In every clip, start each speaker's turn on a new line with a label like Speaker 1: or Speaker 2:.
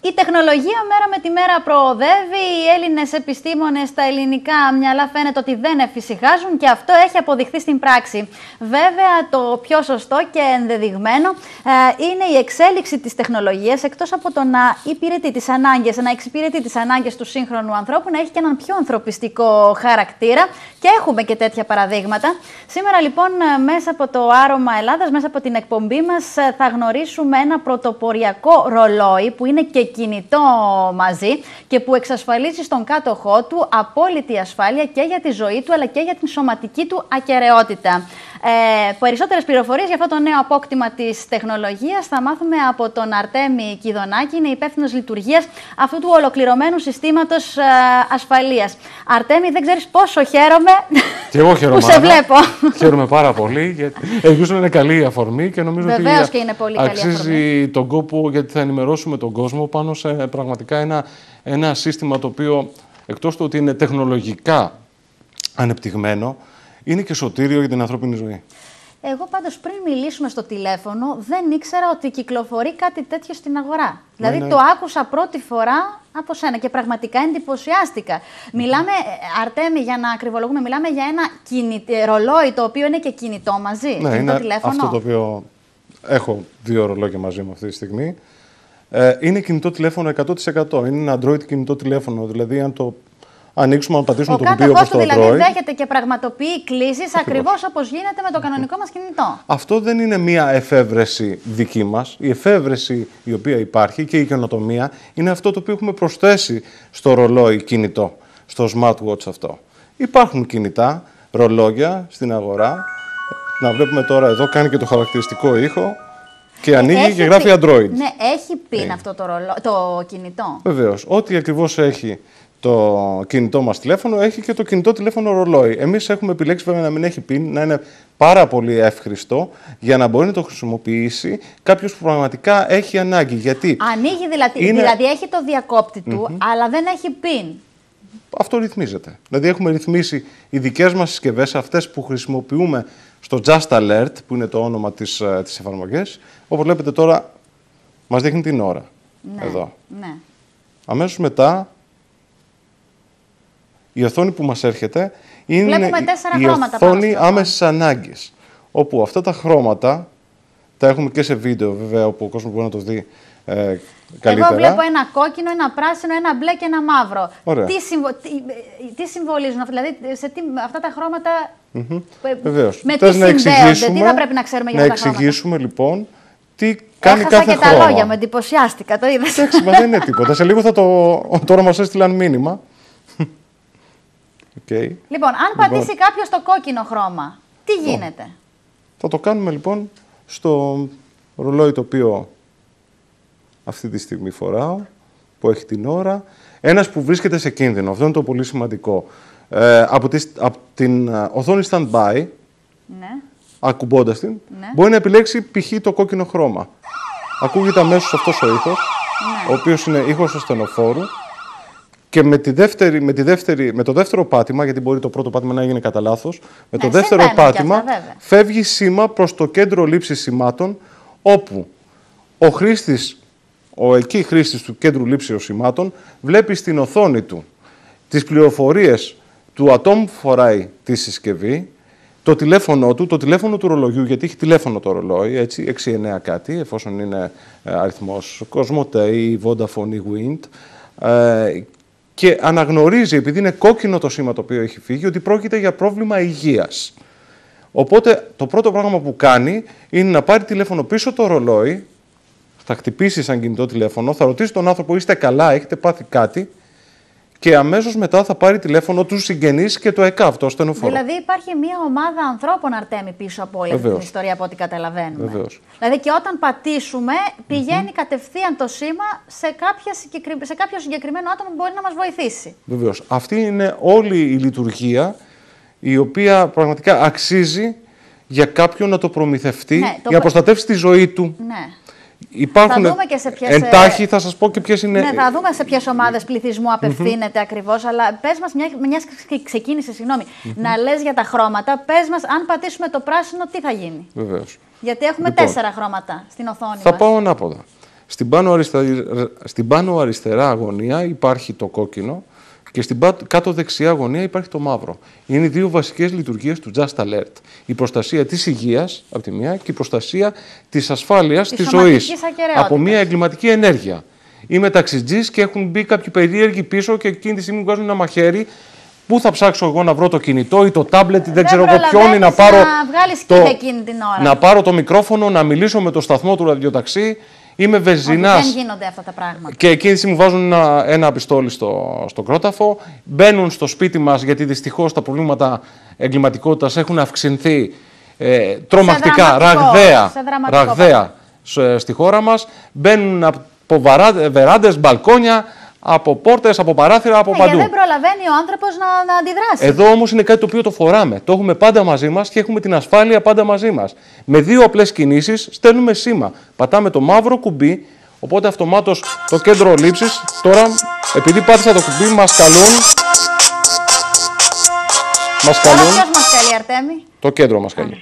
Speaker 1: Η τεχνολογία μέρα με τη μέρα προοδεύει, οι Έλληνες επιστήμονες στα ελληνικά μυαλά φαίνεται ότι δεν εφησυχάζουν και αυτό έχει αποδειχθεί στην πράξη. Βέβαια, το πιο σωστό και ενδεδειγμένο είναι η εξέλιξη της τεχνολογίας, εκτός από το να υπηρετεί τις ανάγκες, να εξυπηρετεί τις ανάγκες του σύγχρονου ανθρώπου, να έχει και έναν πιο ανθρωπιστικό χαρακτήρα και έχουμε και τέτοια παραδείγματα. Σήμερα λοιπόν μέσα από το Άρωμα Ελλάδας, μέσα από την εκπομπή μας θα γνωρίσουμε ένα πρωτοποριακό ρολόι που είναι και κινητό μαζί και που εξασφαλίζει στον κάτοχό του απόλυτη ασφάλεια και για τη ζωή του αλλά και για την σωματική του ακεραιότητα. Περισσότερες πληροφορίες για αυτό το νέο απόκτημα της τεχνολογίας θα μάθουμε από τον Αρτέμι Κιδονάκη, είναι υπεύθυνος λειτουργίας αυτού του ολοκληρωμένου συστήματος ασφαλείας. Αρτέμι, δεν ξέρεις πόσο χαίρομαι
Speaker 2: και εγώ χαίρομαι,
Speaker 1: που σε βλέπω.
Speaker 2: Χαίρομαι πάρα πολύ, γιατί ελπίζω να είναι καλή η αφορμή και νομίζω
Speaker 1: βεβαίως
Speaker 2: ότι
Speaker 1: και είναι πολύ καλή
Speaker 2: αξίζει τον κόπο, γιατί θα ενημερώσουμε τον κόσμο πάνω σε πραγματικά ένα σύστημα το οποίο, εκτός του ότι είναι τεχνολογικά ανεπτυγμένο, είναι και σωτήριο για την ανθρώπινη ζωή.
Speaker 1: Εγώ πάντως πριν μιλήσουμε στο τηλέφωνο δεν ήξερα ότι κυκλοφορεί κάτι τέτοιο στην αγορά. Δηλαδή το άκουσα πρώτη φορά από σένα και πραγματικά εντυπωσιάστηκα. Μιλάμε, Αρτέμι, για να ακριβολογούμε, μιλάμε για ένα ρολόι το οποίο είναι και κινητό μαζί.
Speaker 2: Ναι, είναι
Speaker 1: τηλέφωνο.
Speaker 2: Αυτό το οποίο έχω 2 ρολόγια μαζί μου αυτή τη στιγμή. Είναι κινητό τηλέφωνο 100%. Είναι ένα Android κινητό τηλέφωνο. Δηλαδή, αν το ανοίξουμε, αν πατήσουμε το κουμπί όπως το Android.
Speaker 1: Δηλαδή δέχεται και πραγματοποιεί κλήσεις ακριβώς όπως γίνεται με το κανονικό μας κινητό.
Speaker 2: Αυτό δεν είναι μία εφεύρεση δική μας. Η εφεύρεση η οποία υπάρχει και η καινοτομία είναι αυτό το οποίο έχουμε προσθέσει στο ρολόι κινητό, στο smartwatch αυτό. Υπάρχουν κινητά ρολόγια στην αγορά. Να βλέπουμε τώρα εδώ, κάνει και το χαρακτηριστικό ήχο και ανοίγει και γράφει Android.
Speaker 1: Ναι, έχει PIN αυτό το κινητό.
Speaker 2: Βεβαίως. Ό,τι ακριβώς έχει το κινητό μας τηλέφωνο, έχει και το κινητό τηλέφωνο ρολόι. Εμείς έχουμε επιλέξει βέβαια να μην έχει PIN, να είναι πάρα πολύ εύχριστο για να μπορεί να το χρησιμοποιήσει κάποιος που πραγματικά έχει ανάγκη. Γιατί
Speaker 1: ανοίγει δηλαδή έχει το διακόπτη του, αλλά δεν έχει PIN.
Speaker 2: Αυτό ρυθμίζεται. Δηλαδή έχουμε ρυθμίσει οι δικές μας συσκευές, αυτές που χρησιμοποιούμε στο Just Alert, που είναι το όνομα της εφαρμογής. Όπως βλέπετε τώρα, μας δείχνει την ώρα.
Speaker 1: Ναι,
Speaker 2: εδώ.
Speaker 1: Ναι.
Speaker 2: Αμέσως μετά, η οθόνη που μας έρχεται είναι η οθόνη άμεσης ανάγκης. Όπου αυτά τα χρώματα, τα έχουμε και σε βίντεο βέβαια, όπου ο κόσμος μπορεί να το δει καλύτερα.
Speaker 1: Εγώ βλέπω ένα κόκκινο, ένα πράσινο, ένα μπλε και ένα μαύρο. Τι συμβολίζουν, δηλαδή αυτά τα χρώματα
Speaker 2: Βεβαίως.
Speaker 1: με τι συνδέονται, τι θα πρέπει να ξέρουμε για αυτά τα χρώματα.
Speaker 2: Να εξηγήσουμε λοιπόν τι κάνει
Speaker 1: έχασα
Speaker 2: κάθε
Speaker 1: και
Speaker 2: χρώμα.
Speaker 1: Τα λόγια, με εντυπωσιάστηκα, το είδες.
Speaker 2: Εντάξει, μα δεν είναι τίποτα. Σε λίγο τώρα μας έστειλαν μήνυμα.
Speaker 1: Λοιπόν, αν πατήσει κάποιος το κόκκινο χρώμα, τι γίνεται?
Speaker 2: Θα το κάνουμε λοιπόν στο ρολόι το οποίο αυτή τη στιγμή φοράω, που έχει την ώρα. Ένας που βρίσκεται σε κίνδυνο, αυτό είναι το πολύ σημαντικό. Από την οθόνη stand-by, ακουμπώντας την, μπορεί να επιλέξει π.χ. το κόκκινο χρώμα. Ακούγεται αμέσως αυτός ο ήχος, ο οποίος είναι ήχος ασθενοφόρου. Και με το δεύτερο πάτημα, γιατί μπορεί το πρώτο πάτημα να έγινε κατά λάθος, με το δεύτερο πάτημα φεύγει σήμα προς το κέντρο λήψης σημάτων, όπου ο χρήστης, εκεί χρήστης του κέντρου λήψης σημάτων, βλέπει στην οθόνη του τις πληροφορίες του ατόμου που φοράει τη συσκευή, το τηλέφωνο του, το τηλέφωνο του ρολογιού, γιατί έχει τηλέφωνο το ρολόι, έτσι, 6-9 κάτι, εφόσον είναι αριθμός Cosmote ή Vodafone ή Wind, και αναγνωρίζει, επειδή είναι κόκκινο το σήμα το οποίο έχει φύγει, ότι πρόκειται για πρόβλημα υγείας. Οπότε το πρώτο πράγμα που κάνει είναι να πάρει τηλέφωνο πίσω το ρολόι, θα χτυπήσει σαν κινητό τηλέφωνο, θα ρωτήσει τον άνθρωπο, είστε καλά, έχετε πάθει κάτι, και αμέσως μετά θα πάρει τηλέφωνο του συγγενείς και το ΕΚΑΒ, το ασθενοφόρο.
Speaker 1: Δηλαδή υπάρχει μια ομάδα ανθρώπων, Αρτέμι, πίσω από όλη αυτή την ιστορία, από ό,τι καταλαβαίνουμε.
Speaker 2: Βεβαίως.
Speaker 1: Δηλαδή και όταν πατήσουμε, πηγαίνει κατευθείαν το σήμα σε κάποιο συγκεκριμένο άτομο που μπορεί να μας βοηθήσει.
Speaker 2: Βεβαίως. Αυτή είναι όλη η λειτουργία, η οποία πραγματικά αξίζει για κάποιον να το προμηθευτεί, για να προστατεύσει τη ζωή του.
Speaker 1: Ναι.
Speaker 2: Υπάρχουν εντάχει, θα σας πω και ποιες είναι.
Speaker 1: Ναι, θα δούμε σε ποιες ομάδες πληθυσμού απευθύνεται ακριβώς, αλλά πες μας, μιας ξεκίνησε, να λες για τα χρώματα, πες μας, αν πατήσουμε το πράσινο, τι θα γίνει?
Speaker 2: Βεβαίως.
Speaker 1: Γιατί έχουμε 4 χρώματα στην οθόνη μας.
Speaker 2: Θα πάω ανάποδα. Στην πάνω αριστερά γωνία υπάρχει το κόκκινο και στην κάτω δεξιά γωνία υπάρχει το μαύρο. Είναι οι δύο βασικές λειτουργίες του Just Alert. Η προστασία της υγείας από τη μία και η προστασία της ασφάλειας της ζωής από μια εγκληματική ενέργεια. Είμαι ταξιτζής και έχουν μπει κάποιοι περίεργοι πίσω και εκείνη τη στιγμή μου βγάζουν ένα μαχαίρι. Πού θα ψάξω εγώ να βρω το κινητό ή το τάμπλετ ή δεν ξέρω εγώ ποιον ή να πάρω το μικρόφωνο, να μιλήσω με το σταθμό του ραδιοταξί. Είμαι βεζινάς.
Speaker 1: Δεν γίνονται αυτά τα πράγματα.
Speaker 2: Και εκείνη τη στιγμή μου βάζουν ένα πιστόλι στο κρόταφο. Μπαίνουν στο σπίτι μας, γιατί δυστυχώς τα προβλήματα εγκληματικότητας έχουν αυξηθεί τρομακτικά, ραγδαία στη χώρα μας. Μπαίνουν από βεράντες, μπαλκόνια, από πόρτες, από παράθυρα, από παντού.
Speaker 1: Δεν προλαβαίνει ο άνθρωπος να αντιδράσει.
Speaker 2: Εδώ όμως είναι κάτι το οποίο το φοράμε. Το έχουμε πάντα μαζί μας και έχουμε την ασφάλεια πάντα μαζί μας. Με δύο απλές κινήσεις στέλνουμε σήμα. Πατάμε το μαύρο κουμπί, οπότε αυτομάτως το κέντρο λήψης. Τώρα, επειδή πάτησα το κουμπί, μας καλούν.
Speaker 1: Ποιος μας καλεί, Αρτέμι?
Speaker 2: Το κέντρο μας καλεί.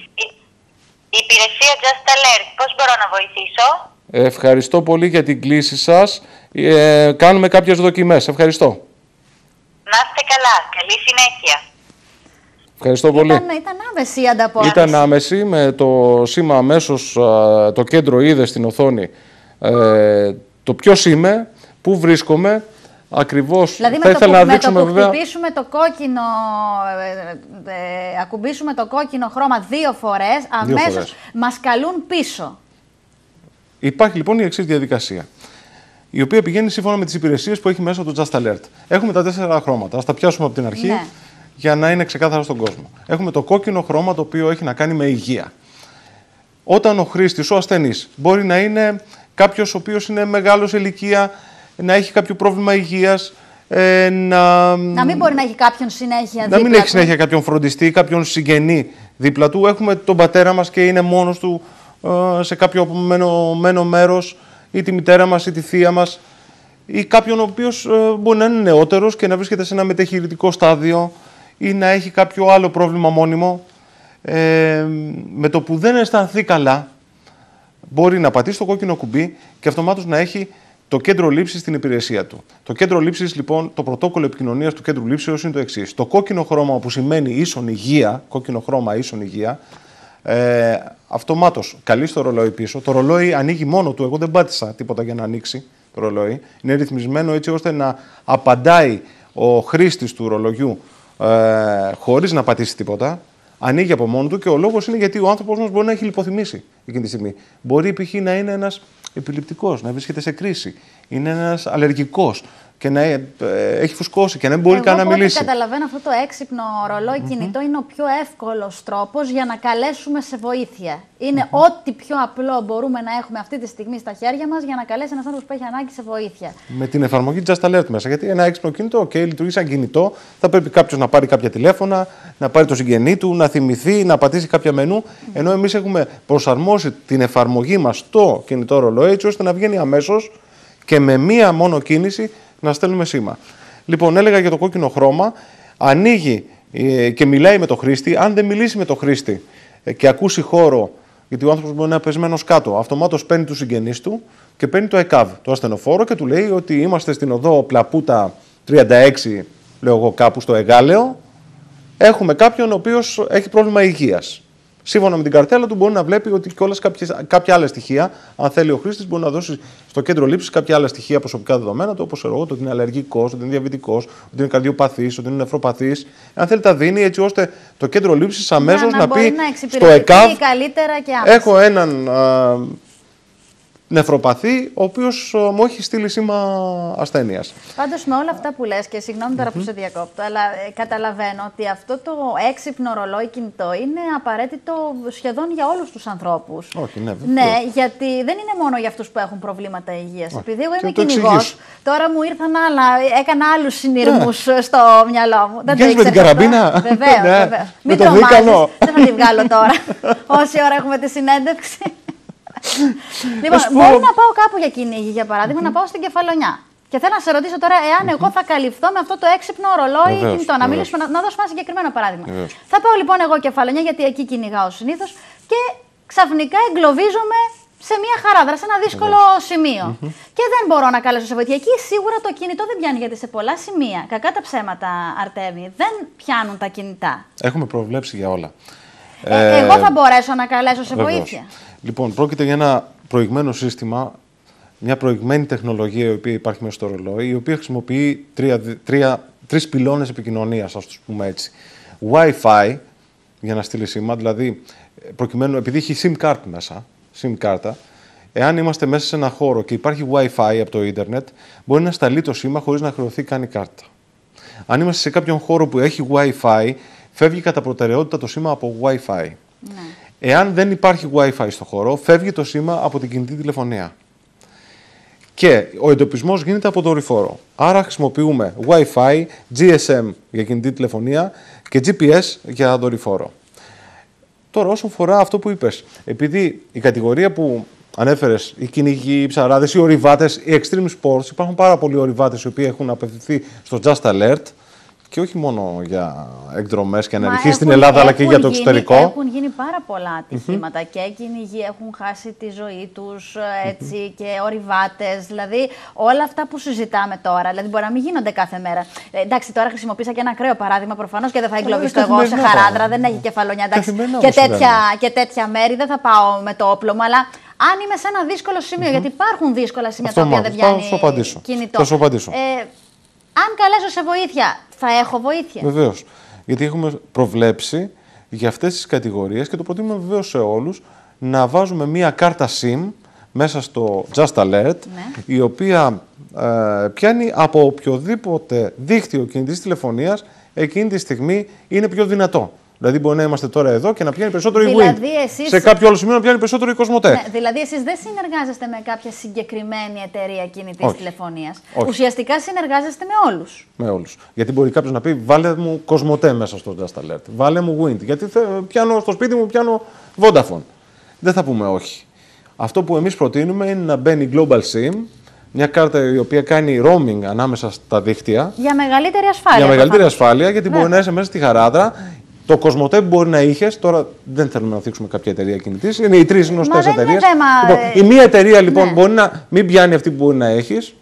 Speaker 3: Η υπηρεσία Just Alert. Πώς μπορώ να βοηθήσω?
Speaker 2: Ευχαριστώ πολύ για την κλήση σας. Κάνουμε κάποιες δοκιμές. Ευχαριστώ.
Speaker 3: Να είστε καλά. Καλή συνέχεια.
Speaker 2: Ευχαριστώ πολύ.
Speaker 1: Ήταν άμεση η ανταπόκριση.
Speaker 2: Ήταν άμεση. Με το σήμα αμέσως το κέντρο είδε στην οθόνη το ποιος είμαι, πού βρίσκομαι. Ακριβώς.
Speaker 1: Δηλαδή
Speaker 2: θα ήθελα να δείξουμε
Speaker 1: με το που χτυπήσουμε το κόκκινο, ακουμπήσουμε το κόκκινο χρώμα 2 φορές, αμέσως μας καλούν πίσω.
Speaker 2: Υπάρχει λοιπόν η εξής διαδικασία, η οποία πηγαίνει σύμφωνα με τις υπηρεσίες που έχει μέσα το Just Alert. Έχουμε τα 4 χρώματα. Ας τα πιάσουμε από την αρχή, ναι, για να είναι ξεκάθαρα στον κόσμο. Έχουμε το κόκκινο χρώμα, το οποίο έχει να κάνει με υγεία. Όταν ο χρήστης, ο ασθενής, μπορεί να είναι κάποιος ο οποίος είναι μεγάλος σε ηλικία, να έχει κάποιο πρόβλημα υγείας, να
Speaker 1: μην μπορεί να έχει κάποιον συνέχεια δίπλα του.
Speaker 2: Να μην έχει συνέχεια κάποιον φροντιστή, κάποιον συγγενή δίπλα του. Έχουμε τον πατέρα μας και είναι μόνος του σε κάποιο απομένω μέρος, ή τη μητέρα μας ή τη θεία μας, ή κάποιον ο οποίος μπορεί να είναι νεότερος και να βρίσκεται σε ένα μετεχειρητικό στάδιο ή να έχει κάποιο άλλο πρόβλημα μόνιμο. Με το που δεν αισθανθεί καλά, μπορεί να πατήσει το κόκκινο κουμπί και αυτομάτως να έχει το κέντρο λήψης στην υπηρεσία του. Το κέντρο λήψης, λοιπόν, το πρωτόκολλο επικοινωνίας του κέντρου λήψεως είναι το εξής. Το κόκκινο χρώμα, που σημαίνει ίσον υγεία, κόκκινο χρώμα ίσον υγεία, αυτομάτως καλεί στο ρολόι πίσω. Το ρολόι ανοίγει μόνο του. Εγώ δεν πάτησα τίποτα για να ανοίξει το ρολόι. Είναι ρυθμισμένο έτσι ώστε να απαντάει ο χρήστης του ρολογιού χωρίς να πατήσει τίποτα. Ανοίγει από μόνο του και ο λόγος είναι γιατί ο άνθρωπος μας μπορεί να έχει λιποθυμήσει εκείνη τη στιγμή. Μπορεί π.χ. να είναι ένας επιληπτικός, να βρίσκεται σε κρίση. Είναι ένας αλλεργικός και να έχει φουσκώσει και να μην μπορεί καν να μιλήσει.
Speaker 1: Εγώ καταλαβαίνω, αυτό το έξυπνο ρολόι κινητό είναι ο πιο εύκολος τρόπος για να καλέσουμε σε βοήθεια. Είναι ό,τι πιο απλό μπορούμε να έχουμε αυτή τη στιγμή στα χέρια μας για να καλέσει ένας άνθρωπος που έχει ανάγκη σε βοήθεια.
Speaker 2: Με την εφαρμογή Just Alert μέσα. Γιατί ένα έξυπνο κινητό, λειτουργεί σαν κινητό, θα πρέπει κάποιος να πάρει κάποια τηλέφωνα, να πάρει το συγγενή του, να θυμηθεί, να πατήσει κάποια μενού. Ενώ εμείς έχουμε προσαρμόσει την εφαρμογή μας στο κινητό ρολόι, έτσι ώστε να βγαίνει αμέσως και με μία μόνο κίνηση να στέλνουμε σήμα. Λοιπόν, έλεγα για το κόκκινο χρώμα, ανοίγει και μιλάει με το χρήστη. Αν δεν μιλήσει με το χρήστη και ακούσει χώρο, γιατί ο άνθρωπος μπορεί να είναι πεσμένος κάτω, αυτομάτως παίρνει τους συγγενείς του και παίρνει το ΕΚΑΒ, το ασθενοφόρο, και του λέει ότι είμαστε στην οδό Πλαπούτα 36, λέω εγώ, κάπου στο Εγάλεο. Έχουμε κάποιον ο οποίος έχει πρόβλημα υγείας. Σύμφωνα με την καρτέλα του, μπορεί να βλέπει ότι κιόλας κάποια άλλα στοιχεία, αν θέλει ο χρήστης, μπορεί να δώσει στο κέντρο λήψης κάποια άλλα στοιχεία, προσωπικά δεδομένα, όπως ότι είναι αλλεργικός, ότι είναι διαβητικός, ότι είναι καρδιοπαθής, ότι είναι νεφροπαθής. Αν θέλει, τα δίνει έτσι ώστε το κέντρο λήψης αμέσως να πει στο ΕΚΑΒ: έχω έναν νεφροπαθή, ο οποίος μου έχει στείλει σήμα ασθένειας.
Speaker 1: Πάντως, με όλα αυτά που λες, και συγγνώμη τώρα που σε διακόπτω, αλλά καταλαβαίνω ότι αυτό το έξυπνο ρολόι κινητό είναι απαραίτητο σχεδόν για όλους τους ανθρώπους.
Speaker 2: Όχι, ναι,
Speaker 1: ναι, γιατί δεν είναι μόνο για αυτούς που έχουν προβλήματα υγείας. Όχι. Επειδή εγώ είμαι κυνηγός, τώρα μου ήρθαν άλλα, έκανα άλλους συνειρμούς στο μυαλό μου. Δεν το
Speaker 2: ήξερα. Με την καραμπίνα.
Speaker 1: Βεβαίως, βεβαίως. Μην τρομάζεις, δεν θα τη βγάλω τώρα, όση ώρα έχουμε τη συνέντευξη. Λοιπόν, μπορώ να πάω κάπου για κυνήγι, για παράδειγμα, να πάω στην Κεφαλονιά. Και θέλω να σε ρωτήσω τώρα, εάν εγώ θα καλυφθώ με αυτό το έξυπνο ρολόι κινητό. Να δώσουμε ένα συγκεκριμένο παράδειγμα. Θα πάω λοιπόν εγώ Κεφαλονιά, γιατί εκεί κυνηγάω συνήθως, και ξαφνικά εγκλωβίζομαι σε μια χαράδρα, σε ένα δύσκολο σημείο. Και δεν μπορώ να καλέσω σε βοήθεια. Εκεί σίγουρα το κινητό δεν πιάνει, γιατί σε πολλά σημεία, κακά τα ψέματα, Αρτέμι, δεν πιάνουν τα κινητά.
Speaker 2: Έχουμε προβλέψει για όλα.
Speaker 1: Εγώ θα μπορέσω να καλέσω σε
Speaker 2: βεβαίως.
Speaker 1: βοήθεια.
Speaker 2: Λοιπόν, πρόκειται για ένα προηγμένο σύστημα, μια προηγμένη τεχνολογία η οποία υπάρχει μέσα στο ρολόι, η οποία χρησιμοποιεί τρεις πυλώνες επικοινωνίας, ας τους πούμε έτσι. Wi-Fi για να στείλει σήμα, δηλαδή προκειμένου, επειδή έχει SIM card μέσα, SIM κάρτα, εάν είμαστε μέσα σε ένα χώρο και υπάρχει Wi-Fi από το ίντερνετ, μπορεί να σταλεί το σήμα χωρίς να χρεωθεί καν η κάρτα. Αν είμαστε σε κάποιον χώρο που έχει Wi-Fi, φεύγει κατά προτεραιότητα το σήμα από Wi-Fi.
Speaker 1: Ναι.
Speaker 2: Εάν δεν υπάρχει Wi-Fi στο χώρο, φεύγει το σήμα από την κινητή τηλεφωνία. Και ο εντοπισμός γίνεται από δορυφόρο. Άρα χρησιμοποιούμε Wi-Fi, GSM για κινητή τηλεφωνία και GPS για δορυφόρο. Τώρα, όσον αφορά αυτό που είπες, επειδή η κατηγορία που ανέφερες, οι κυνηγοί, οι ψαράδες, οι ορειβάτες, οι extreme sports, υπάρχουν πάρα πολλοί ορειβάτες οι οποίοι έχουν απευθυνθεί στο Just Alert και όχι μόνο για εκδρομές και αναρριχή στην Ελλάδα, αλλά και για το εξωτερικό.
Speaker 1: Έχουν γίνει πάρα πολλά ατυχήματα και οι κυνηγοί έχουν χάσει τη ζωή τους, έτσι, και ορειβάτες. Δηλαδή, όλα αυτά που συζητάμε τώρα, δηλαδή μπορεί να μην γίνονται κάθε μέρα. Εντάξει, τώρα χρησιμοποίησα και ένα ακραίο παράδειγμα προφανώς και δεν θα εγκλωβιστώ εγώ σε χαράδρα, δεν έχει κεφαλονιά. Εντάξει, και τέτοια μέρη δεν θα πάω με το όπλο μου, αλλά αν είμαι σε ένα δύσκολο σημείο, γιατί υπάρχουν δύσκολα σημεία τα οποία δεν πιάνει κινητό.
Speaker 2: Θα σου απαντήσω.
Speaker 1: Αν καλέσω σε βοήθεια, θα έχω βοήθεια?
Speaker 2: Βεβαίως. Γιατί έχουμε προβλέψει για αυτές τις κατηγορίες και το προτείνουμε βεβαίως σε όλους να βάζουμε μία κάρτα SIM μέσα στο Just Alert, η οποία πιάνει από οποιοδήποτε δίκτυο κινητής τηλεφωνίας εκείνη τη στιγμή είναι πιο δυνατό. Δηλαδή, μπορεί να είμαστε τώρα εδώ και να πιάνει περισσότερο η Wind. Σε κάποιο άλλο σημείο να πιάνει περισσότερο η Κοσμοτέ.
Speaker 1: Ναι, δηλαδή, εσείς δεν συνεργάζεστε με κάποια συγκεκριμένη εταιρεία κινητής τηλεφωνίας. Ουσιαστικά συνεργάζεστε με όλους.
Speaker 2: Με όλους. Γιατί μπορεί κάποιος να πει: βάλε μου Κοσμοτέ μέσα στο Just Alert. Βάλε μου Wind. Γιατί πιάνω στο σπίτι μου, πιάνω Vodafone. Δεν θα πούμε όχι. Αυτό που εμείς προτείνουμε είναι να μπαίνει Global SIM. Μια κάρτα η οποία κάνει roaming ανάμεσα στα δίκτυα.
Speaker 1: Για μεγαλύτερη ασφάλεια.
Speaker 2: Για μεγαλύτερη ασφάλεια, γιατί μπορεί να είσαι μέσα στη χαράδρα. Το Κοσμοτέ που μπορεί να είχε, τώρα δεν θέλουμε να θίξουμε κάποια εταιρεία κινητής, είναι οι τρεις γνωστές εταιρείες. Λοιπόν, η μία εταιρεία λοιπόν μπορεί να μην πιάνει αυτή που μπορεί να έχεις,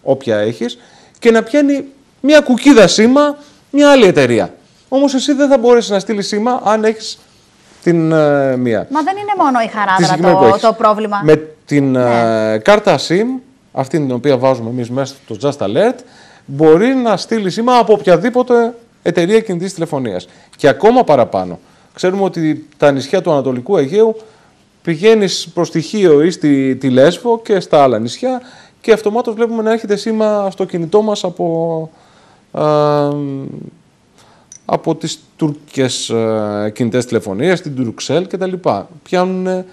Speaker 2: όποια έχεις, και να πιάνει μια κουκίδα σήμα μια άλλη εταιρεία. Όμως εσύ δεν θα μπορέσεις να στείλεις σήμα αν έχεις την μία.
Speaker 1: Μα δεν είναι μόνο η χαράδρα το πρόβλημα.
Speaker 2: Με την κάρτα SIM, αυτή την οποία βάζουμε εμείς μέσα στο Just Alert, μπορεί να στείλει σήμα από οποιαδήποτε εταιρεία κινητής τηλεφωνίας. Και ακόμα παραπάνω. Ξέρουμε ότι τα νησιά του Ανατολικού Αιγαίου πηγαίνεις προς τη Χίο ή τη Λέσβο και στα άλλα νησιά και αυτομάτως βλέπουμε να έρχεται σήμα στο κινητό μας από τις τουρκικές κινητές τηλεφωνίες, την Turkcell κτλ. Πιάνουν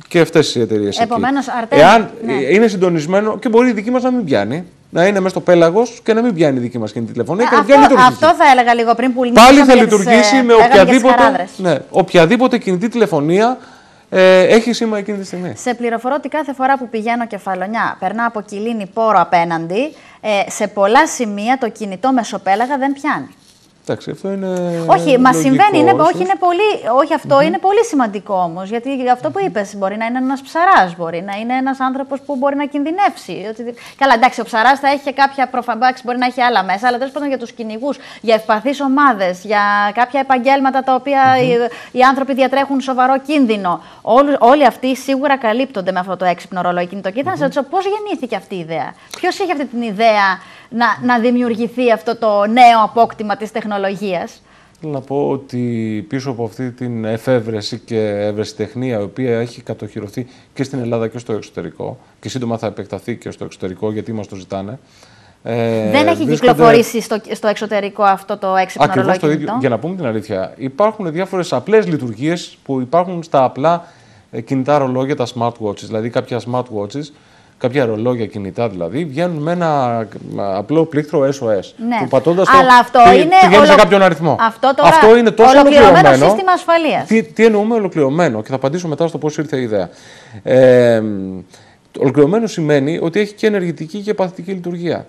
Speaker 2: και αυτές οι εταιρείες.
Speaker 1: Επομένως,
Speaker 2: εάν είναι συντονισμένο και μπορεί η δική μας να μην πιάνει, να είναι μέσα στο πέλαγος και να μην πιάνει η δική μας κινητή τηλεφωνία και να πιάνει
Speaker 1: αυτό θα έλεγα λίγο πριν που
Speaker 2: πάλι θα λειτουργήσει με οποιαδήποτε κινητή τηλεφωνία έχει σήμα εκείνη τη στιγμή.
Speaker 1: Σε πληροφορώ ότι κάθε φορά που πηγαίνω Κεφαλονιά, περνάω από Κιλίνη Πόρο απέναντι, σε πολλά σημεία το κινητό μεσοπέλαγα δεν πιάνει.
Speaker 2: Εντάξει, αυτό είναι.
Speaker 1: Όχι, μα συμβαίνει. Είναι πολύ σημαντικό όμως. Γιατί αυτό που είπες, μπορεί να είναι ένας ψαράς, μπορεί να είναι ένας άνθρωπος που μπορεί να κινδυνεύσει. Καλά, εντάξει, ο ψαράς θα έχει και κάποια προφανώς, μπορεί να έχει άλλα μέσα, αλλά τέλος πάντων για τους κυνηγούς, για ευπαθείς ομάδες, για κάποια επαγγέλματα τα οποία οι άνθρωποι διατρέχουν σοβαρό κίνδυνο. Όλοι αυτοί σίγουρα καλύπτονται με αυτό το έξυπνο ρολόι κινητό. Και ήθελα να σας ρωτήσω πώς γεννήθηκε αυτή η ιδέα. Ποιος είχε αυτή την ιδέα να δημιουργηθεί αυτό το νέο απόκτημα της τεχνολογίας?
Speaker 2: Θέλω να πω ότι πίσω από αυτή την εφεύρεση και ευρεσιτεχνία, η οποία έχει κατοχυρωθεί και στην Ελλάδα και στο εξωτερικό, και σύντομα θα επεκταθεί και στο εξωτερικό, γιατί μας το ζητάνε.
Speaker 1: Δεν έχει κυκλοφορήσει στο εξωτερικό αυτό το έξυπνο ρολόι κινητό.
Speaker 2: Ίδιο, για να πούμε την αλήθεια, υπάρχουν διάφορες απλές λειτουργίες που υπάρχουν στα απλά κινητά ρολόγια, τα smartwatches, δηλαδή κάποια smartwatches, κάποια ρολόγια κινητά δηλαδή, βγαίνουν με ένα απλό πλήκτρο SOS.
Speaker 1: Ναι.
Speaker 2: Που πατώντας
Speaker 1: πηγαίνει
Speaker 2: σε κάποιον αριθμό.
Speaker 1: Αυτό
Speaker 2: είναι τόσο ολοκληρωμένο
Speaker 1: σύστημα ασφαλείας.
Speaker 2: Τι εννοούμε ολοκληρωμένο, και θα απαντήσω μετά στο πώς ήρθε η ιδέα. Ολοκληρωμένο σημαίνει ότι έχει και ενεργητική και παθητική λειτουργία.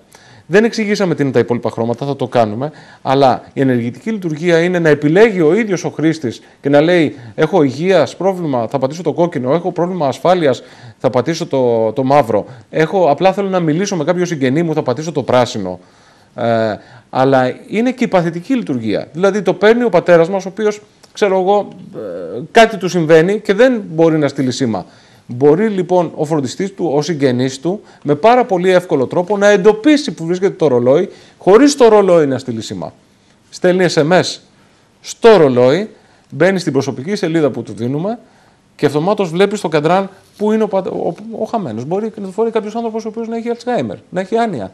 Speaker 2: Δεν εξηγήσαμε τι είναι τα υπόλοιπα χρώματα, θα το κάνουμε. Αλλά η ενεργητική λειτουργία είναι να επιλέγει ο ίδιος ο χρήστης και να λέει: έχω υγείας πρόβλημα, θα πατήσω το κόκκινο. Έχω πρόβλημα ασφάλειας, θα πατήσω το μαύρο. Απλά θέλω να μιλήσω με κάποιο συγγενή μου, θα πατήσω το πράσινο. Αλλά είναι και η παθητική λειτουργία. Δηλαδή το παίρνει ο πατέρας μας, ο οποίος, ξέρω εγώ, κάτι του συμβαίνει και δεν μπορεί να στείλει σήμα. Μπορεί λοιπόν ο φροντιστής του, ο συγγενής του, με πάρα πολύ εύκολο τρόπο να εντοπίσει που βρίσκεται το ρολόι, χωρίς το ρολόι να στείλει σήμα. Στέλνει SMS στο ρολόι, μπαίνει στην προσωπική σελίδα που του δίνουμε και αυτομάτως βλέπει στο καντράν που είναι ο χαμένος. Μπορεί να του φορεί κάποιος άνθρωπος ο οποίος να έχει Alzheimer, να έχει άνοια.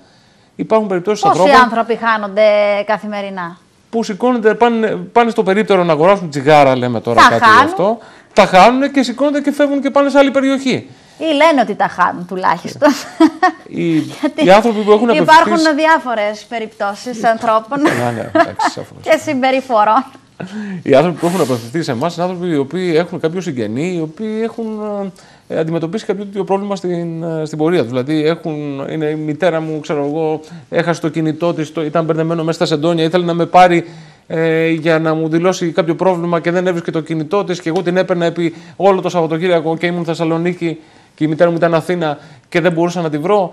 Speaker 2: Υπάρχουν περιπτώσεις ανθρώπων.
Speaker 1: Πόσοι άνθρωποι χάνονται καθημερινά?
Speaker 2: Που σηκώνονται, πάνε στο περίπτερο να αγοράσουν τσιγάρα, λέμε τώρα κάτι γι' αυτό. Τα χάνουν και σηκώνονται και φεύγουν και πάνε σε άλλη περιοχή.
Speaker 1: Ή λένε ότι τα χάνουν τουλάχιστον.
Speaker 2: Οι άνθρωποι που έχουν απευθυνθεί.
Speaker 1: Υπάρχουν διάφορες περιπτώσεις ανθρώπων και συμπεριφορών.
Speaker 2: Οι άνθρωποι που έχουν απευθυνθεί σε εμάς είναι άνθρωποι οι οποίοι έχουν κάποιο συγγενή, οι οποίοι έχουν αντιμετωπίσει κάποιο τέτοιο πρόβλημα στην πορεία του. Δηλαδή, είναι η μητέρα μου, ξέρω εγώ, έχασε το κινητό της, ήταν μπερδεμένο μέσα στα σεντόνια, ήθελε να με πάρει για να μου δηλώσει κάποιο πρόβλημα και δεν έβρισκε το κινητό της και εγώ την έπαιρνα επί όλο το Σαββατοκύριακο και ήμουν Θεσσαλονίκη και η μητέρα μου ήταν Αθήνα και δεν μπορούσα να τη βρω.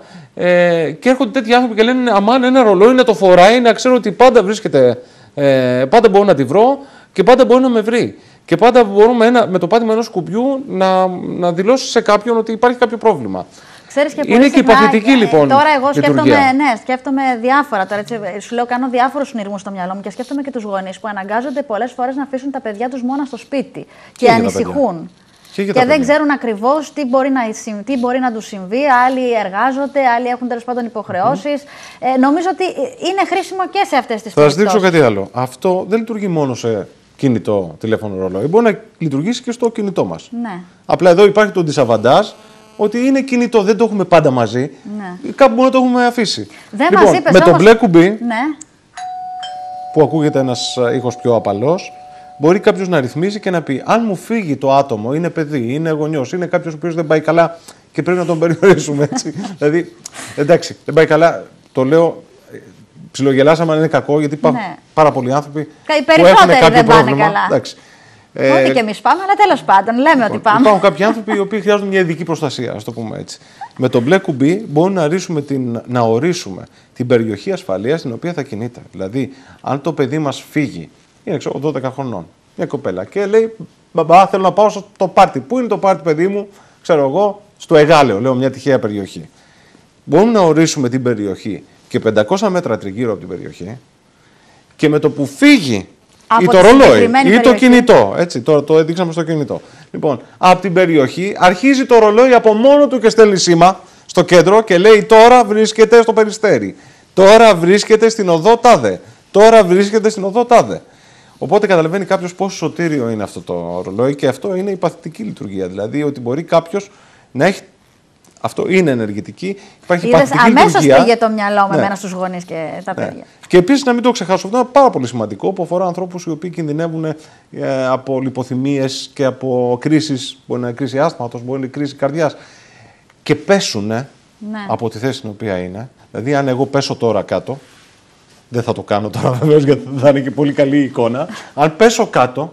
Speaker 2: Και έρχονται τέτοιοι άνθρωποι και λένε: αμάν, ένα ρολόι να το φοράει, να ξέρω ότι πάντα βρίσκεται, πάντα μπορώ να τη βρω και πάντα μπορεί να με βρει. Και πάντα μπορούμε με το πάτημα ενός κουμπιού να δηλώσει σε κάποιον ότι υπάρχει κάποιο πρόβλημα.
Speaker 1: Ξέρεις, και
Speaker 2: είναι και η παθητική λοιπόν.
Speaker 1: Τώρα εγώ σκέφτομαι διάφορα. Τώρα, έτσι, σου λέω, κάνω διάφορους συνειρμούς στο μυαλό μου και σκέφτομαι και τους γονείς που αναγκάζονται πολλές φορές να αφήσουν τα παιδιά τους μόνα στο σπίτι και ανησυχούν. Και δεν ξέρουν ακριβώς τι μπορεί να τους συμβεί. Άλλοι εργάζονται, άλλοι έχουν τέλος πάντων υποχρεώσεις. Νομίζω ότι είναι χρήσιμο και σε αυτές τις περιπτώσεις.
Speaker 2: Θα σας δείξω κάτι άλλο. Αυτό δεν λειτουργεί μόνο σε κινητό τηλέφωνο ρολόι. Μπορεί να λειτουργήσει και στο κινητό μας.
Speaker 1: Ναι.
Speaker 2: Απλά εδώ υπάρχει το ντισαβαντάζ ότι είναι κινητό, δεν το έχουμε πάντα μαζί. Ναι. Κάπου μπορεί να το έχουμε αφήσει.
Speaker 1: Δεν
Speaker 2: λοιπόν,
Speaker 1: μας είπες
Speaker 2: με
Speaker 1: όμως...
Speaker 2: το μπλε κουμπί,
Speaker 1: ναι,
Speaker 2: που ακούγεται ένας ήχος πιο απαλός, μπορεί κάποιος να ρυθμίσει και να πει: αν μου φύγει το άτομο, είναι παιδί, είναι γονιός, είναι κάποιος ο οποίος δεν πάει καλά και πρέπει να τον περιορίσουμε, έτσι. Δηλαδή, εντάξει, δεν πάει καλά, το λέω. Ψιλογελάσαμε αν είναι κακό, γιατί υπάρχουν πάρα πολλοί άνθρωποι που έχουν κάποιο πρόβλημα.
Speaker 1: Ό,τι και εμείς πάμε, αλλά τέλος πάντων λέμε ότι πάμε.
Speaker 2: Υπάρχουν κάποιοι άνθρωποι οι οποίοι χρειάζονται μια ειδική προστασία, ας το πούμε έτσι. Με το μπλε κουμπί μπορούμε να ορίσουμε την περιοχή ασφαλείας στην οποία θα κινείται. Δηλαδή, αν το παιδί μας φύγει, είναι 12 χρονών, μια κοπέλα, και λέει: μπαμπά, θέλω να πάω στο πάρτι. Πού είναι το πάρτι, παιδί μου, ξέρω εγώ, στο Εγάλεο, λέω μια τυχαία περιοχή. Μπορούμε να ορίσουμε την περιοχή και 500 μέτρα τριγύρω από την περιοχή και με το που φύγει ή το ρολόι ή το κινητό, έτσι, τώρα το έδειξαμε στο κινητό. Λοιπόν, από την περιοχή αρχίζει το ρολόι από μόνο του και στέλνει σήμα στο κέντρο και λέει: τώρα βρίσκεται στο Περιστέρι, τώρα βρίσκεται στην οδό τάδε, τώρα βρίσκεται στην οδό τάδε. Οπότε καταλαβαίνει κάποιος πόσο σωτήριο είναι αυτό το ρολόι και αυτό είναι η παθητική λειτουργία. Δηλαδή ότι μπορεί κάποιος να έχει. Αυτό είναι ενεργητική. Υπάρχει παθητική λειτουργία.
Speaker 1: Αμέσως πήγε το μυαλό μου εμένα στους γονείς και τα παιδιά.
Speaker 2: Και επίσης να μην το ξεχάσω, αυτό είναι πάρα πολύ σημαντικό που αφορά ανθρώπους οι οποίοι κινδυνεύουν από λιποθυμίες και από κρίσεις. Μπορεί να είναι κρίση άσθματος, μπορεί να είναι κρίση καρδιάς. Και πέσουν από τη θέση στην οποία είναι. Δηλαδή, αν εγώ πέσω τώρα κάτω, δεν θα το κάνω τώρα βεβαίως γιατί δεν θα είναι και πολύ καλή η εικόνα. Αν πέσω κάτω,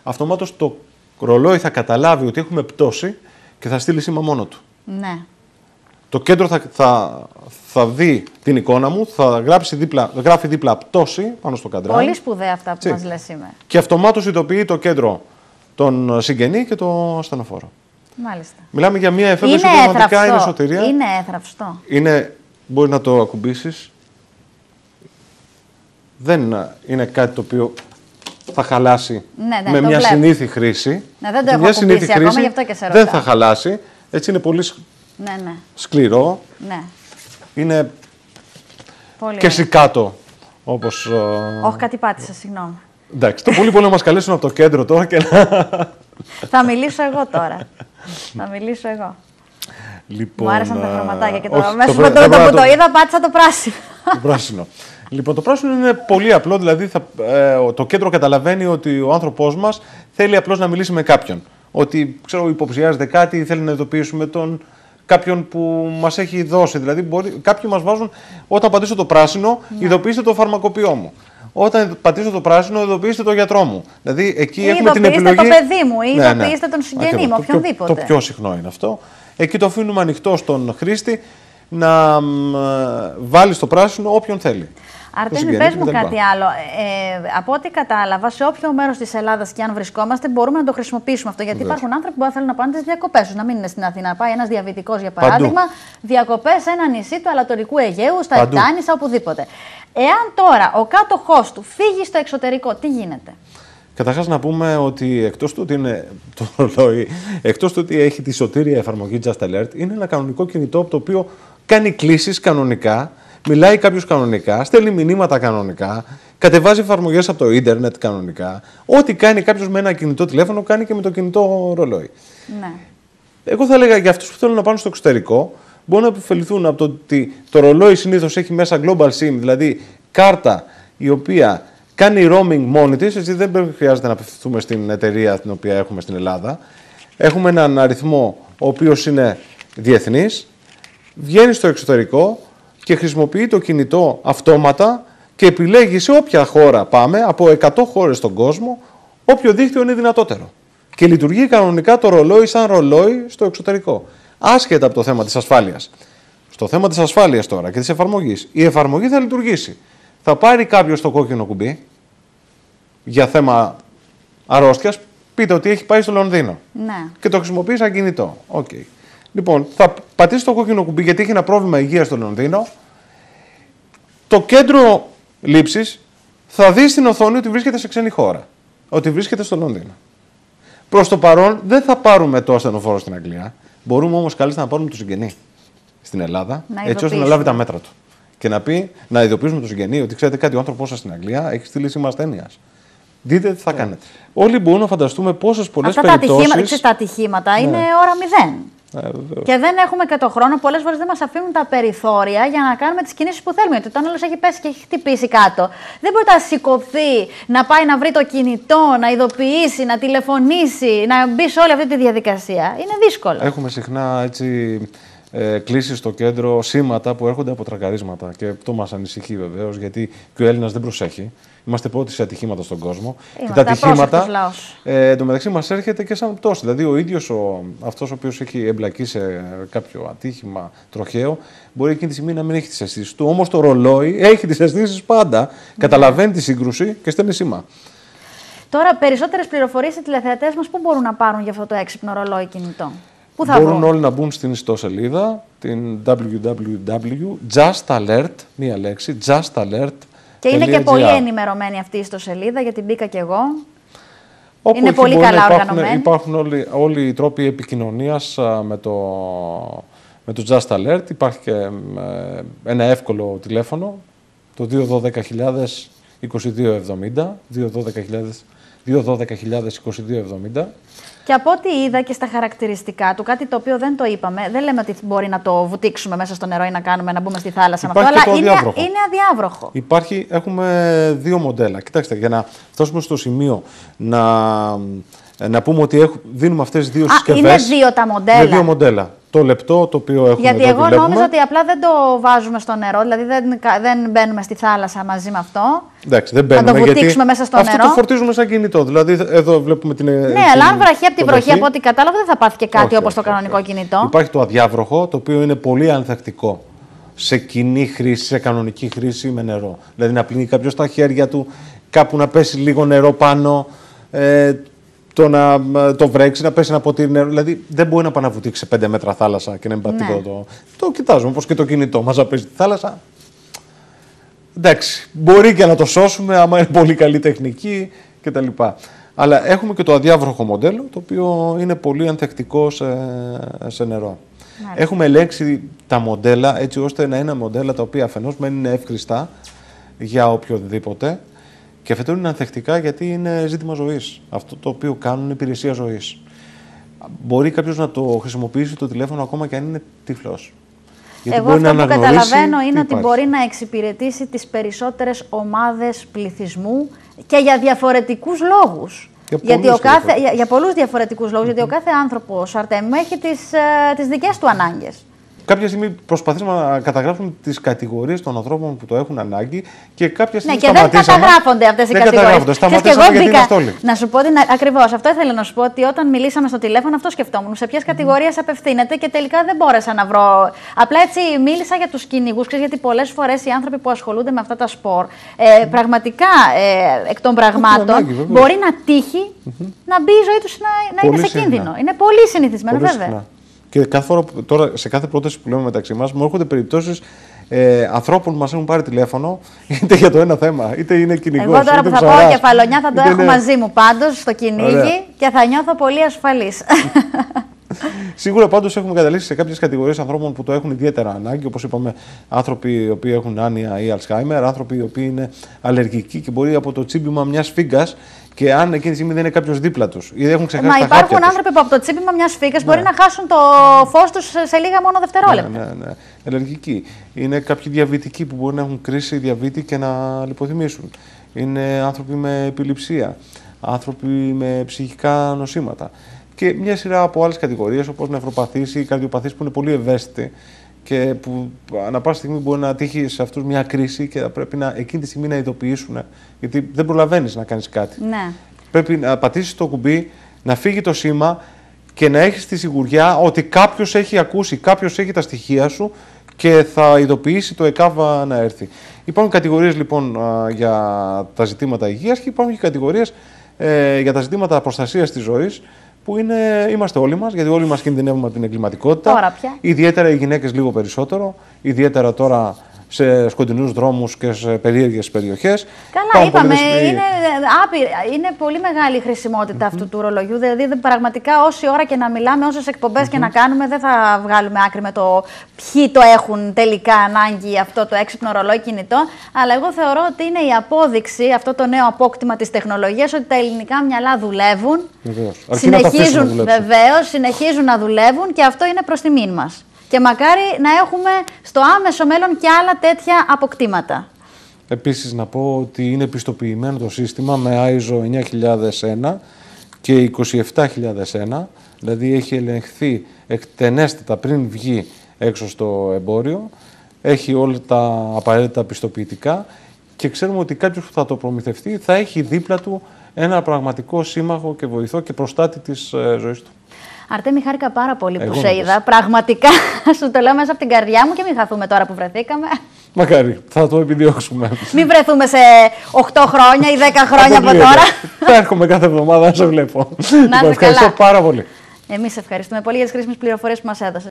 Speaker 2: αυτομάτως το ρολόι θα καταλάβει ότι έχουμε πτώση και θα στείλει σήμα μόνο του.
Speaker 1: Ναι.
Speaker 2: Το κέντρο θα δει την εικόνα μου, θα γράφει δίπλα πτώση πάνω στο καντράν.
Speaker 1: Πολύ σπουδαία αυτά που μας λες σήμερα.
Speaker 2: Και αυτομάτως ειδοποιεί το κέντρο τον συγγενή και το ασθενοφόρο.
Speaker 1: Μάλιστα.
Speaker 2: Μιλάμε για μια εφεύρεση που πραγματικά είναι σωτηρία.
Speaker 1: Είναι έθραυστο.
Speaker 2: Μπορεί να το ακουμπήσεις. Δεν είναι κάτι το οποίο θα χαλάσει με μια συνήθη χρήση.
Speaker 1: Ναι, δεν το έχω ακουμπήσει ακόμα, γι' αυτό και σε ρωτάω.
Speaker 2: Δεν θα χαλάσει. Έτσι είναι πολύ σκληρό.
Speaker 1: Ναι.
Speaker 2: Είναι
Speaker 1: πολύ
Speaker 2: και σηκάτο, όπως...
Speaker 1: Όχι, κάτι πάτησα, συγγνώμη.
Speaker 2: Εντάξει, το πολύ να μας καλέσουν από το κέντρο τώρα και να...
Speaker 1: Θα μιλήσω εγώ.
Speaker 2: Λοιπόν,
Speaker 1: μου άρεσαν τα χρωματάκια και το μέσα με το που το είδα πάτησα το πράσινο.
Speaker 2: Το πράσινο. Λοιπόν, το πράσινο είναι πολύ απλό, δηλαδή το κέντρο καταλαβαίνει ότι ο άνθρωπός μας θέλει απλώς να μιλήσει με κάποιον. Ότι, ξέρω, υποψιάζεται κάτι, θέλει να ειδοποιήσουμε τον κάποιον που μας έχει δώσει. Δηλαδή, κάποιοι μας βάζουν, όταν πατήσω το πράσινο, ειδοποιήστε το φαρμακοποιό μου. Όταν πατήσω το πράσινο, ειδοποιήστε το γιατρό μου. Δηλαδή, εκεί έχουμε την επιλογή.
Speaker 1: Ειδοποιήστε το παιδί μου, ή ειδοποιήστε τον συγγενή μου, οποιονδήποτε.
Speaker 2: Το πιο συχνό είναι αυτό. Εκεί το αφήνουμε ανοιχτό στον χρήστη να βάλει στο πράσινο όποιον θέλει.
Speaker 1: Αρτέμι, πες μου κάτι άλλο. Από ό,τι κατάλαβα, σε όποιο μέρος της Ελλάδας και αν βρισκόμαστε, μπορούμε να το χρησιμοποιήσουμε αυτό. Γιατί υπάρχουν άνθρωποι που θέλουν να πάνε τις διακοπές τους, να μην είναι στην Αθήνα. Να πάει ένας διαβητικός, για παράδειγμα, διακοπές σε ένα νησί του Αλατορικού Αιγαίου, στα Επτάνησα, οπουδήποτε. Εάν τώρα ο κάτοχός του φύγει στο εξωτερικό, τι γίνεται?
Speaker 2: Καταρχάς να πούμε ότι εκτός του ότι είναι το ρολόι, εκτός του ότι έχει τη σωτήρια εφαρμογή Just Alert, είναι ένα κανονικό κινητό το οποίο κάνει κλήσεις κανονικά, μιλάει κάποιος κανονικά, στέλνει μηνύματα κανονικά, κατεβάζει εφαρμογές από το ίντερνετ κανονικά. Ό,τι κάνει κάποιος με ένα κινητό τηλέφωνο, κάνει και με το κινητό ρολόι.
Speaker 1: Ναι.
Speaker 2: Εγώ θα έλεγα για αυτούς που θέλουν να πάνε στο εξωτερικό, μπορούν να επωφεληθούν από το ότι το ρολόι συνήθως έχει μέσα Global SIM, δηλαδή κάρτα η οποία κάνει roaming μόνη της, έτσι δεν χρειάζεται να απευθυνθούμε στην εταιρεία την οποία έχουμε στην Ελλάδα. Έχουμε έναν αριθμό ο οποίος είναι διεθνής, βγαίνει στο εξωτερικό και χρησιμοποιεί το κινητό αυτόματα και επιλέγει σε όποια χώρα πάμε, από 100 χώρες στον κόσμο, όποιο δίκτυο είναι δυνατότερο. Και λειτουργεί κανονικά το ρολόι σαν ρολόι στο εξωτερικό. Άσχετα από το θέμα της ασφάλειας. Στο θέμα της ασφάλειας τώρα και της εφαρμογής, η εφαρμογή θα λειτουργήσει. Θα πάρει κάποιος το κόκκινο κουμπί για θέμα αρρώστιας, πείτε ότι έχει πάει στο Λονδίνο.
Speaker 1: Ναι.
Speaker 2: Και το χρησιμοποιεί σαν κινητό. Okay. Λοιπόν, θα πατήσει το κόκκινο κουμπί γιατί έχει ένα πρόβλημα υγείας στο Λονδίνο. Το κέντρο λήψης θα δει στην οθόνη ότι βρίσκεται σε ξένη χώρα. Ότι βρίσκεται στο Λονδίνο. Προς το παρόν δεν θα πάρουμε το ασθενοφόρο στην Αγγλία. Μπορούμε όμως καλύτερα να πάρουμε το συγγενή στην Ελλάδα, έτσι ώστε να λάβει τα μέτρα του. Και να πει, να ειδοποιήσουμε τον συγγενή ότι ξέρετε κάτι, ο άνθρωπός σας στην Αγγλία έχει στείλει σήμα ασθένειας. Δείτε τι θα κάνετε. Όλοι μπορούν να φανταστούμε πόσες πολλές περιπτώσεις.
Speaker 1: Τα ατυχήματα είναι ώρα 0. Και δεν έχουμε και το χρόνο. Πολλές φορές δεν μας αφήνουν τα περιθώρια για να κάνουμε τις κινήσεις που θέλουμε. Γιατί όταν άλλος έχει πέσει και έχει χτυπήσει κάτω, δεν μπορεί να σηκωθεί, να πάει να βρει το κινητό, να ειδοποιήσει, να τηλεφωνήσει, να μπει σε όλη αυτή τη διαδικασία. Είναι δύσκολο.
Speaker 2: Έχουμε συχνά έτσι κλήσεις στο κέντρο, σήματα που έρχονται από τρακαρίσματα. Και αυτό μας ανησυχεί βεβαίως, γιατί και ο Έλληνας δεν προσέχει. Είμαστε πρώτοι σε ατυχήματα στον κόσμο.
Speaker 1: Είμαστε
Speaker 2: και τα ατυχήματα εντωμεταξύ μας έρχεται και σαν πτώση. Δηλαδή, ο ίδιος αυτός ο οποίος έχει εμπλακεί σε κάποιο ατύχημα τροχαίο, μπορεί εκείνη τη στιγμή να μην έχει τις αισθήσεις του. Όμως το ρολόι έχει τις αισθήσεις πάντα. Καταλαβαίνει τη σύγκρουση και στέλνει σήμα.
Speaker 1: Τώρα, περισσότερες πληροφορίες οι τηλεθεατές μας πού μπορούν να πάρουν για αυτό το έξυπνο ρολόι κινητό?
Speaker 2: Μπορούν όλοι να μπουν στην ιστοσελίδα, την www.justalert, μία λέξη, justalert.
Speaker 1: Και είναι και πολύ ενημερωμένη αυτή η ιστοσελίδα, γιατί μπήκα κι εγώ.
Speaker 2: Όπου
Speaker 1: είναι πολύ καλά οργανωμένη.
Speaker 2: Υπάρχουν όλοι οι τρόποι επικοινωνίας με το Just Alert. Υπάρχει και ένα εύκολο τηλέφωνο, το 212.000-2270, 212.000-2270.
Speaker 1: Και από ό,τι είδα και στα χαρακτηριστικά του, κάτι το οποίο δεν το είπαμε, δεν λέμε ότι μπορεί να το βουτήξουμε μέσα στο νερό ή να μπούμε στη θάλασσα με αυτό, αλλά είναι αδιάβροχο.
Speaker 2: Έχουμε δύο μοντέλα. Κοιτάξτε, για να φτάσουμε στο σημείο να πούμε ότι δίνουμε αυτές τις δύο συσκευές.
Speaker 1: Είναι δύο τα μοντέλα.
Speaker 2: Είναι δύο μοντέλα. Το λεπτό, το οποίο έχουμε.
Speaker 1: Γιατί εγώ νόμιζα ότι απλά δεν το βάζουμε στο νερό, δηλαδή δεν μπαίνουμε στη θάλασσα μαζί με αυτό.
Speaker 2: Εντάξει, δεν μπαίνουμε.
Speaker 1: Να το βουτήξουμε μέσα στο νερό.
Speaker 2: Αυτό το φορτίζουμε σαν κινητό. Δηλαδή, εδώ βλέπουμε την.
Speaker 1: Ναι, αλλά αν βραχεί από την βροχή, από ό,τι κατάλαβα, δεν θα πάθει και κάτι όπως το κανονικό κινητό.
Speaker 2: Υπάρχει το αδιάβροχο, το οποίο είναι πολύ ανθεκτικό σε κοινή χρήση, σε κανονική χρήση με νερό. Δηλαδή, να πλύνει κάποιο τα χέρια του, κάπου να πέσει λίγο νερό πάνω. Το βρέξει, να πέσει ένα ποτήρι νερό. Δηλαδή δεν μπορεί να πάει να βουτήξει σε 5 μέτρα θάλασσα και να μην πατήσει τίποτα. Το κοιτάζουμε όπως και το κινητό μας να πέσει στη θάλασσα. Εντάξει, μπορεί και να το σώσουμε άμα είναι πολύ καλή τεχνική κτλ. Αλλά έχουμε και το αδιάβροχο μοντέλο, το οποίο είναι πολύ ανθεκτικό σε νερό. Μάλιστα. Έχουμε ελέγξει τα μοντέλα έτσι ώστε να είναι μοντέλα τα οποία αφενός μένουν είναι εύχριστα για οποιοδήποτε. Και αφετέρου είναι ανθεκτικά γιατί είναι ζήτημα ζωής. Αυτό το οποίο κάνουν είναι υπηρεσία ζωής. Μπορεί κάποιος να το χρησιμοποιήσει το τηλέφωνο ακόμα και αν είναι τυφλός.
Speaker 1: Εγώ αυτό που καταλαβαίνω είναι ότι μπορεί να εξυπηρετήσει τις περισσότερες ομάδες πληθυσμού και για διαφορετικούς λόγους. Γιατί για πολλούς διαφορετικούς λόγους. Γιατί ο κάθε άνθρωπος, Αρτέμι μου, έχει τις δικές του ανάγκες.
Speaker 2: Κάποια στιγμή προσπαθήσαμε να καταγράψουμε τις κατηγορίες των ανθρώπων που το έχουν ανάγκη και κάποια στιγμή
Speaker 1: σταματήσαμε. Ναι, και δεν καταγράφονται αυτές οι κατηγορίες.
Speaker 2: Σταματήσαμε γιατί είναι στόλοι.
Speaker 1: Να σου πω ακριβώς, αυτό ήθελα να σου πω, ότι όταν μιλήσαμε στο τηλέφωνο, αυτό σκεφτόμουν. Σε ποιες κατηγορίες απευθύνεται και τελικά δεν μπόρεσα να βρω. Απλά έτσι μίλησα για τους κυνηγούς, γιατί πολλές φορές οι άνθρωποι που ασχολούνται με αυτά τα σπορ, πραγματικά εκ των πραγμάτων, μπορεί να τύχει να μπει η ζωή τους να είναι σε κίνδυνο. Είναι πολύ συνηθισμένο, βέβαια.
Speaker 2: Και κάθε φορά, τώρα, σε κάθε πρόταση που λέμε μεταξύ μας, μου έρχονται περιπτώσεις ανθρώπων που μας έχουν πάρει τηλέφωνο, είτε για το ένα θέμα, είτε είναι κυνηγός.
Speaker 1: Εγώ τώρα που θα πάω Κεφαλονιά θα το έχω μαζί μου πάντως στο κυνήγι και θα νιώθω πολύ ασφαλής.
Speaker 2: Σίγουρα πάντως έχουμε καταλήξει σε κάποιες κατηγορίες ανθρώπων που το έχουν ιδιαίτερα ανάγκη, όπως είπαμε, άνθρωποι οι οποίοι έχουν άνοια ή Αλτσχάιμερ, άνθρωποι οι οποίοι είναι αλλεργικοί και μπορεί από το τσίμπημα μιας φύγκας. Και αν εκείνη τη στιγμή δεν είναι κάποιος δίπλα τους ή δεν έχουν ξεχάσει τα χάπια τους.
Speaker 1: Μα υπάρχουν άνθρωποι που από το τσίπημα μιας φύκας μπορεί να χάσουν το φως τους σε λίγα μόνο δευτερόλεπτα.
Speaker 2: Ναι. Αλλεργικοί. Είναι κάποιοι διαβητικοί που μπορεί να έχουν κρίση διαβήτη και να λιποθυμήσουν. Είναι άνθρωποι με επιληψία, άνθρωποι με ψυχικά νοσήματα. Και μια σειρά από άλλες κατηγορίες όπως νευροπαθείς ή καρδιοπαθείς που είναι πολύ ευαίσθητοι και που ανά πάσα στιγμή μπορεί να τύχει σε αυτούς μια κρίση και θα πρέπει εκείνη τη στιγμή να ειδοποιήσουν, γιατί δεν προλαβαίνεις να κάνεις κάτι.
Speaker 1: Ναι.
Speaker 2: Πρέπει να πατήσεις το κουμπί, να φύγει το σήμα και να έχεις τη σιγουριά ότι κάποιος έχει ακούσει, κάποιος έχει τα στοιχεία σου και θα ειδοποιήσει το ΕΚΑΒ να έρθει. Υπάρχουν κατηγορίες λοιπόν για τα ζητήματα υγείας και υπάρχουν και κατηγορίες για τα ζητήματα προστασίας της ζωής, που είμαστε όλοι μας, γιατί όλοι μας κινδυνεύουμε από την εγκληματικότητα.
Speaker 1: Τώρα πια.
Speaker 2: Ιδιαίτερα οι γυναίκες λίγο περισσότερο, ιδιαίτερα τώρα σε σκοτεινούς δρόμους και σε περίεργες περιοχές.
Speaker 1: Καλά, είπαμε, είναι πολύ μεγάλη η χρησιμότητα αυτού του ρολογιού. Δηλαδή, πραγματικά όση ώρα και να μιλάμε, όσες εκπομπές και να κάνουμε, δεν θα βγάλουμε άκρη με το ποιοι το έχουν τελικά ανάγκη αυτό το έξυπνο ρολόι κινητό. Αλλά εγώ θεωρώ ότι είναι η απόδειξη, αυτό το νέο απόκτημα της τεχνολογίας, ότι τα ελληνικά μυαλά δουλεύουν. Συνεχίζουν να δουλεύουν και αυτό είναι προς τιμήν μας. Και μακάρι να έχουμε στο άμεσο μέλλον και άλλα τέτοια αποκτήματα.
Speaker 2: Επίσης να πω ότι είναι πιστοποιημένο το σύστημα με ISO 9001 και 27001, δηλαδή έχει ελεγχθεί εκτενέστατα πριν βγει έξω στο εμπόριο, έχει όλα τα απαραίτητα πιστοποιητικά και ξέρουμε ότι κάποιος που θα το προμηθευτεί θα έχει δίπλα του ένα πραγματικό σύμμαχο και βοηθό και προστάτη της ζωής του.
Speaker 1: Αρτέμι, χάρηκα πάρα πολύ που σε είδα. Πραγματικά σου το λέω μέσα από την καρδιά μου και μην χαθούμε τώρα που βρεθήκαμε.
Speaker 2: Μακάρι, θα το επιδιώξουμε.
Speaker 1: Μην βρεθούμε σε 8 χρόνια ή 10 χρόνια από τώρα.
Speaker 2: Θα έρχομαι κάθε εβδομάδα να σε βλέπω.
Speaker 1: Να
Speaker 2: ευχαριστώ πάρα πολύ.
Speaker 1: Εμείς ευχαριστούμε πολύ για τις χρήσιμες πληροφορίες που μας έδωσες.